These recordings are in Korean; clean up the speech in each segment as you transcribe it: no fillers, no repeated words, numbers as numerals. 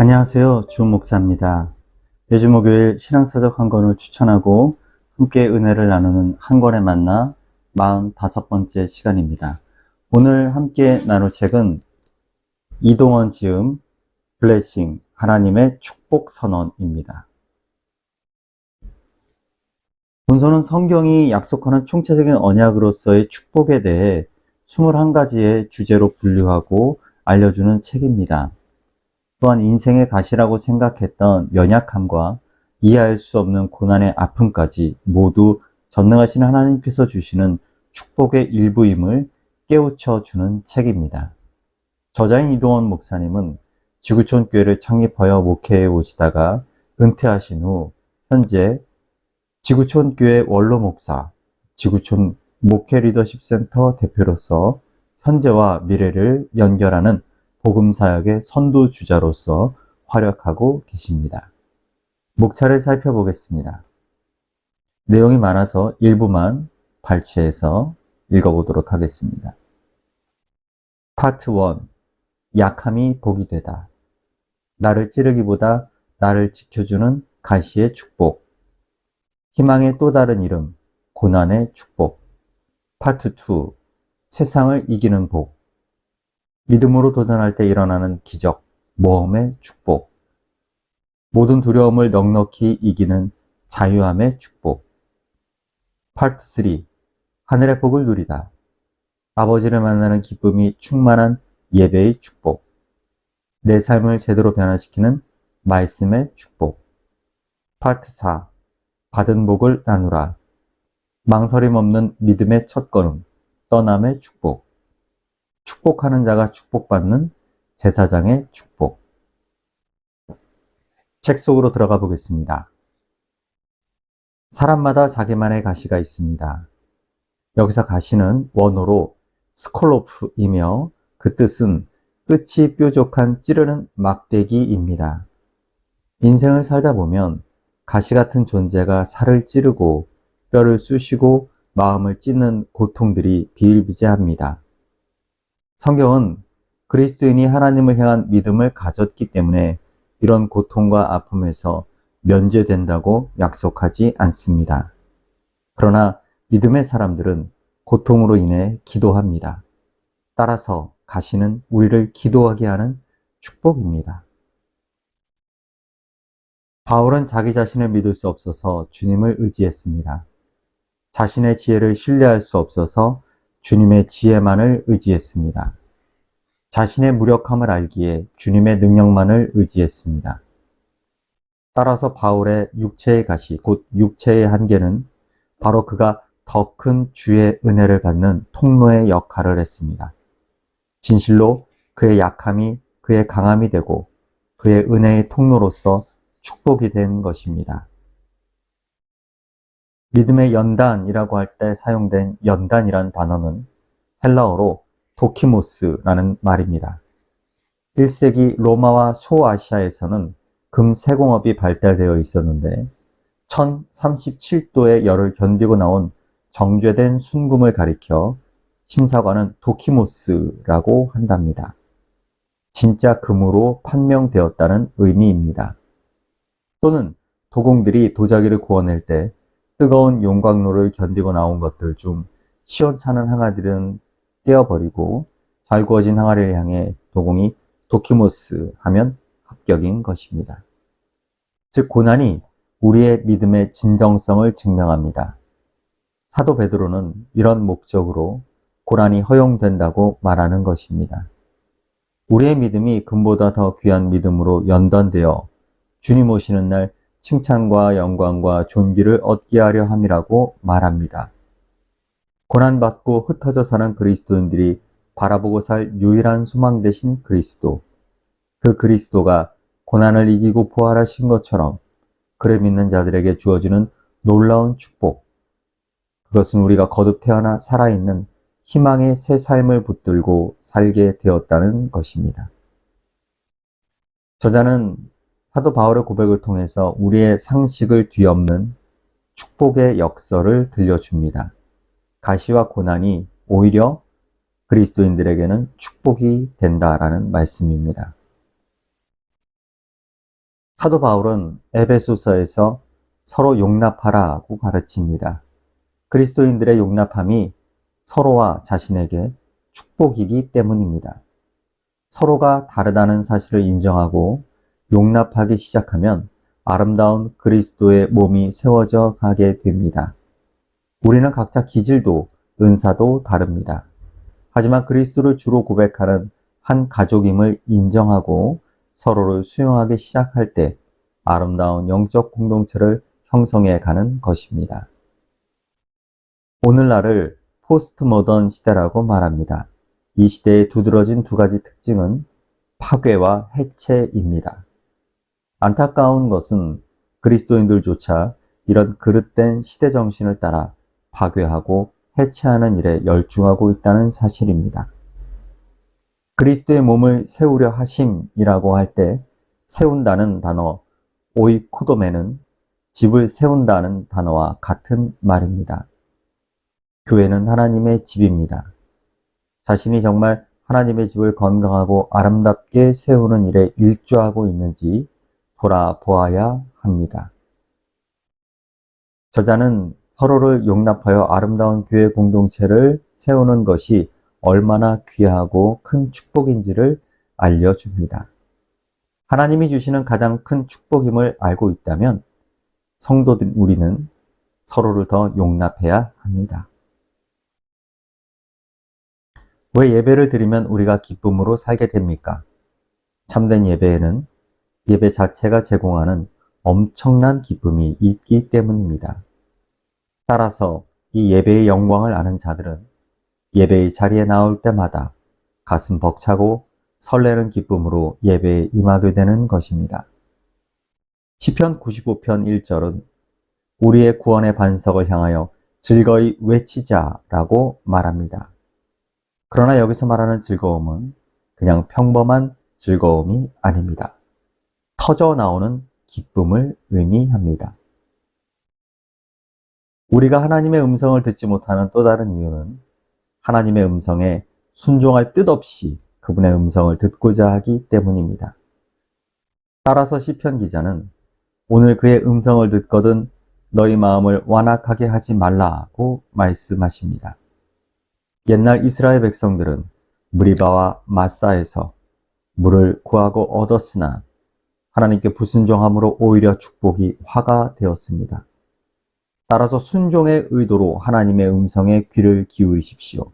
안녕하세요. 주목사입니다. 매주 목요일 신앙서적 한 권을 추천하고 함께 은혜를 나누는 한 권에 만나 45번째 시간입니다. 오늘 함께 나눌 책은 이동원 지음 블레싱 하나님의 축복 선언입니다. 본서는 성경이 약속하는 총체적인 언약으로서의 축복에 대해 21가지의 주제로 분류하고 알려주는 책입니다. 또한 인생의 가시라고 생각했던 연약함과 이해할 수 없는 고난의 아픔까지 모두 전능하신 하나님께서 주시는 축복의 일부임을 깨우쳐 주는 책입니다. 저자인 이동원 목사님은 지구촌 교회를 창립하여 목회해 오시다가 은퇴하신 후 현재 지구촌 교회 원로 목사, 지구촌 목회 리더십 센터 대표로서 현재와 미래를 연결하는 복음 사역의 선두주자로서 활약하고 계십니다. 목차를 살펴보겠습니다. 내용이 많아서 일부만 발췌해서 읽어보도록 하겠습니다. 파트 1. 약함이 복이 되다. 나를 찌르기보다 나를 지켜주는 가시의 축복. 희망의 또 다른 이름, 고난의 축복. 파트 2. 세상을 이기는 복. 믿음으로 도전할 때 일어나는 기적, 모험의 축복. 모든 두려움을 넉넉히 이기는 자유함의 축복. 파트 3. 하늘의 복을 누리다. 아버지를 만나는 기쁨이 충만한 예배의 축복. 내 삶을 제대로 변화시키는 말씀의 축복. 파트 4. 받은 복을 나누라. 망설임 없는 믿음의 첫걸음, 떠남의 축복. 축복하는 자가 축복받는 제사장의 축복. 책 속으로 들어가 보겠습니다. 사람마다 자기만의 가시가 있습니다. 여기서 가시는 원어로 스콜로프이며 그 뜻은 끝이 뾰족한 찌르는 막대기입니다. 인생을 살다 보면 가시 같은 존재가 살을 찌르고 뼈를 쑤시고 마음을 찢는 고통들이 비일비재합니다. 성경은 그리스도인이 하나님을 향한 믿음을 가졌기 때문에 이런 고통과 아픔에서 면제된다고 약속하지 않습니다. 그러나 믿음의 사람들은 고통으로 인해 기도합니다. 따라서 가시는 우리를 기도하게 하는 축복입니다. 바울은 자기 자신을 믿을 수 없어서 주님을 의지했습니다. 자신의 지혜를 신뢰할 수 없어서 주님의 지혜만을 의지했습니다. 자신의 무력함을 알기에 주님의 능력만을 의지했습니다. 따라서 바울의 육체의 가시, 곧 육체의 한계는 바로 그가 더 큰 주의 은혜를 받는 통로의 역할을 했습니다. 진실로 그의 약함이 그의 강함이 되고 그의 은혜의 통로로서 축복이 된 것입니다. 믿음의 연단이라고 할 때 사용된 연단이란 단어는 헬라어로 도키모스라는 말입니다. 1세기 로마와 소아시아에서는 금 세공업이 발달되어 있었는데 1037도의 열을 견디고 나온 정죄된 순금을 가리켜 심사관은 도키모스라고 한답니다. 진짜 금으로 판명되었다는 의미입니다. 또는 도공들이 도자기를 구워낼 때 뜨거운 용광로를 견디고 나온 것들 중 시원찮은 항아리들은 떼어버리고 잘 구워진 항아리를 향해 도공이 도키모스 하면 합격인 것입니다. 즉 고난이 우리의 믿음의 진정성을 증명합니다. 사도 베드로는 이런 목적으로 고난이 허용된다고 말하는 것입니다. 우리의 믿음이 금보다 더 귀한 믿음으로 연단되어 주님 오시는 날 칭찬과 영광과 존귀를 얻게 하려 함이라고 말합니다. 고난받고 흩어져 사는 그리스도인들이 바라보고 살 유일한 소망 되신 그리스도, 그 그리스도가 고난을 이기고 부활하신 것처럼 그를 믿는 자들에게 주어지는 놀라운 축복, 그것은 우리가 거듭 태어나 살아있는 희망의 새 삶을 붙들고 살게 되었다는 것입니다. 저자는 사도 바울의 고백을 통해서 우리의 상식을 뒤엎는 축복의 역설을 들려줍니다. 가시와 고난이 오히려 그리스도인들에게는 축복이 된다라는 말씀입니다. 사도 바울은 에베소서에서 서로 용납하라고 가르칩니다. 그리스도인들의 용납함이 서로와 자신에게 축복이기 때문입니다. 서로가 다르다는 사실을 인정하고 용납하기 시작하면 아름다운 그리스도의 몸이 세워져 가게 됩니다. 우리는 각자 기질도 은사도 다릅니다. 하지만 그리스도를 주로 고백하는 한 가족임을 인정하고 서로를 수용하기 시작할 때 아름다운 영적 공동체를 형성해 가는 것입니다. 오늘날을 포스트 모던 시대라고 말합니다. 이 시대의 두드러진 두 가지 특징은 파괴와 해체입니다. 안타까운 것은 그리스도인들조차 이런 그릇된 시대 정신을 따라 파괴하고 해체하는 일에 열중하고 있다는 사실입니다. 그리스도의 몸을 세우려 하심이라고 할 때 세운다는 단어 오이코도메는 집을 세운다는 단어와 같은 말입니다. 교회는 하나님의 집입니다. 자신이 정말 하나님의 집을 건강하고 아름답게 세우는 일에 일조하고 있는지 돌아보아야 합니다. 저자는 서로를 용납하여 아름다운 교회 공동체를 세우는 것이 얼마나 귀하고 큰 축복인지를 알려줍니다. 하나님이 주시는 가장 큰 축복임을 알고 있다면 성도들 우리는 서로를 더 용납해야 합니다. 왜 예배를 드리면 우리가 기쁨으로 살게 됩니까? 참된 예배에는 예배 자체가 제공하는 엄청난 기쁨이 있기 때문입니다. 따라서 이 예배의 영광을 아는 자들은 예배의 자리에 나올 때마다 가슴 벅차고 설레는 기쁨으로 예배에 임하게 되는 것입니다. 시편 95편 1절은 우리의 구원의 반석을 향하여 즐거이 외치자라고 말합니다. 그러나 여기서 말하는 즐거움은 그냥 평범한 즐거움이 아닙니다. 터져 나오는 기쁨을 의미합니다. 우리가 하나님의 음성을 듣지 못하는 또 다른 이유는 하나님의 음성에 순종할 뜻 없이 그분의 음성을 듣고자 하기 때문입니다. 따라서 시편 기자는 오늘 그의 음성을 듣거든 너희 마음을 완악하게 하지 말라고 말씀하십니다. 옛날 이스라엘 백성들은 무리바와 마사에서 물을 구하고 얻었으나 하나님께 불순종함으로 오히려 축복이 화가 되었습니다. 따라서 순종의 의도로 하나님의 음성에 귀를 기울이십시오.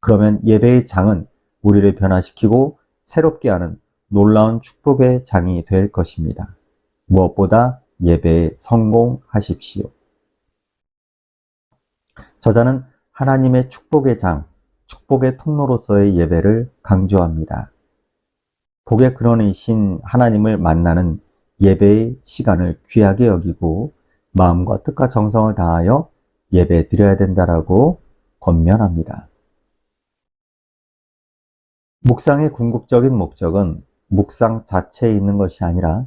그러면 예배의 장은 우리를 변화시키고 새롭게 하는 놀라운 축복의 장이 될 것입니다. 무엇보다 예배에 성공하십시오. 저자는 하나님의 축복의 장, 축복의 통로로서의 예배를 강조합니다. 복의 근원이신 하나님을 만나는 예배의 시간을 귀하게 여기고 마음과 뜻과 정성을 다하여 예배 드려야 된다라고 권면합니다. 묵상의 궁극적인 목적은 묵상 자체에 있는 것이 아니라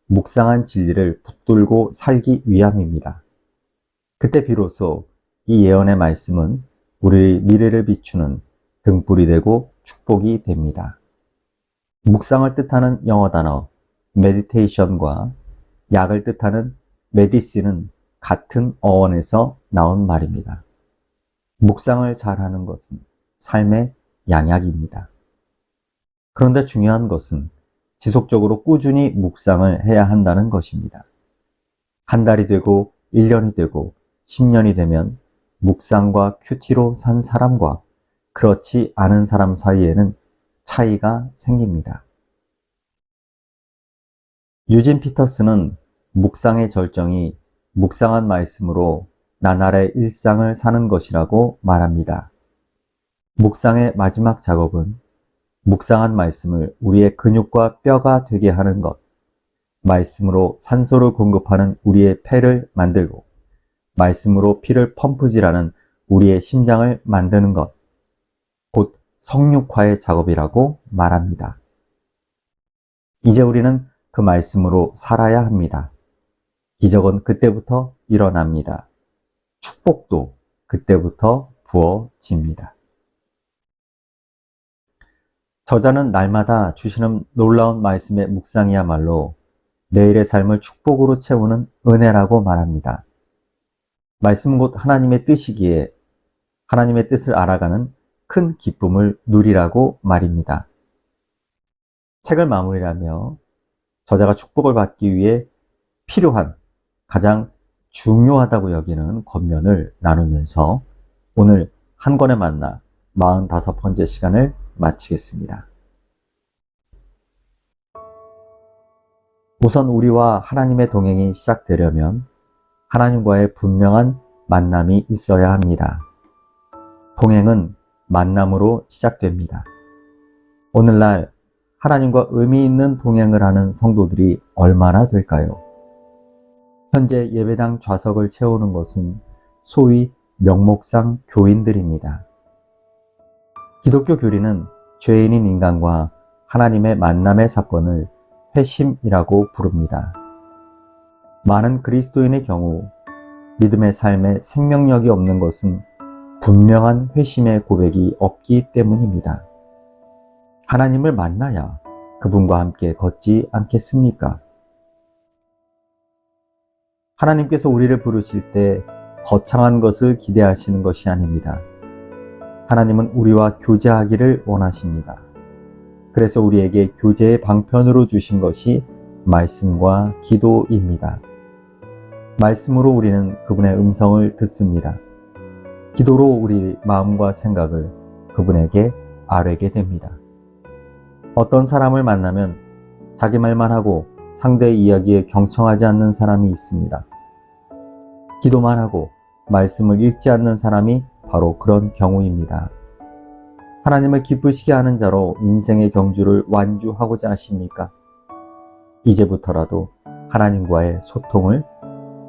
묵상한 진리를 붙들고 살기 위함입니다. 그때 비로소 이 예언의 말씀은 우리의 미래를 비추는 등불이 되고 축복이 됩니다. 묵상을 뜻하는 영어 단어 meditation과 약을 뜻하는 medicine은 같은 어원에서 나온 말입니다. 묵상을 잘하는 것은 삶의 양약입니다. 그런데 중요한 것은 지속적으로 꾸준히 묵상을 해야 한다는 것입니다. 한 달이 되고 1년이 되고 10년이 되면 묵상과 큐티로 산 사람과 그렇지 않은 사람 사이에는 차이가 생깁니다. 유진 피터스는 묵상의 절정이 묵상한 말씀으로 나날의 일상을 사는 것이라고 말합니다. 묵상의 마지막 작업은 묵상한 말씀을 우리의 근육과 뼈가 되게 하는 것, 말씀으로 산소를 공급하는 우리의 폐를 만들고 말씀으로 피를 펌프질하는 우리의 심장을 만드는 것, 곧 성육화의 작업이라고 말합니다. 이제 우리는 그 말씀으로 살아야 합니다. 기적은 그때부터 일어납니다. 축복도 그때부터 부어집니다. 저자는 날마다 주시는 놀라운 말씀의 묵상이야말로 매일의 삶을 축복으로 채우는 은혜라고 말합니다. 말씀은 곧 하나님의 뜻이기에 하나님의 뜻을 알아가는 큰 기쁨을 누리라고 말입니다. 책을 마무리하며 저자가 축복을 받기 위해 필요한 가장 중요하다고 여기는 권면을 나누면서 오늘 한 권에 만나 45번째 시간을 마치겠습니다. 우선 우리와 하나님의 동행이 시작되려면 하나님과의 분명한 만남이 있어야 합니다. 동행은 만남으로 시작됩니다. 오늘날 하나님과 의미 있는 동행을 하는 성도들이 얼마나 될까요? 현재 예배당 좌석을 채우는 것은 소위 명목상 교인들입니다. 기독교 교리는 죄인인 인간과 하나님의 만남의 사건을 회심이라고 부릅니다. 많은 그리스도인의 경우 믿음의 삶에 생명력이 없는 것은 분명한 회심의 고백이 없기 때문입니다. 하나님을 만나야 그분과 함께 걷지 않겠습니까? 하나님께서 우리를 부르실 때 거창한 것을 기대하시는 것이 아닙니다. 하나님은 우리와 교제하기를 원하십니다. 그래서 우리에게 교제의 방편으로 주신 것이 말씀과 기도입니다. 말씀으로 우리는 그분의 음성을 듣습니다. 기도로 우리 마음과 생각을 그분에게 아뢰게 됩니다. 어떤 사람을 만나면 자기 말만 하고 상대의 이야기에 경청하지 않는 사람이 있습니다. 기도만 하고 말씀을 읽지 않는 사람이 바로 그런 경우입니다. 하나님을 기쁘시게 하는 자로 인생의 경주를 완주하고자 하십니까? 이제부터라도 하나님과의 소통을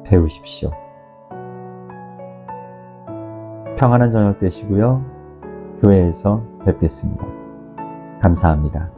배우십시오. 평안한 저녁 되시고요. 교회에서 뵙겠습니다. 감사합니다.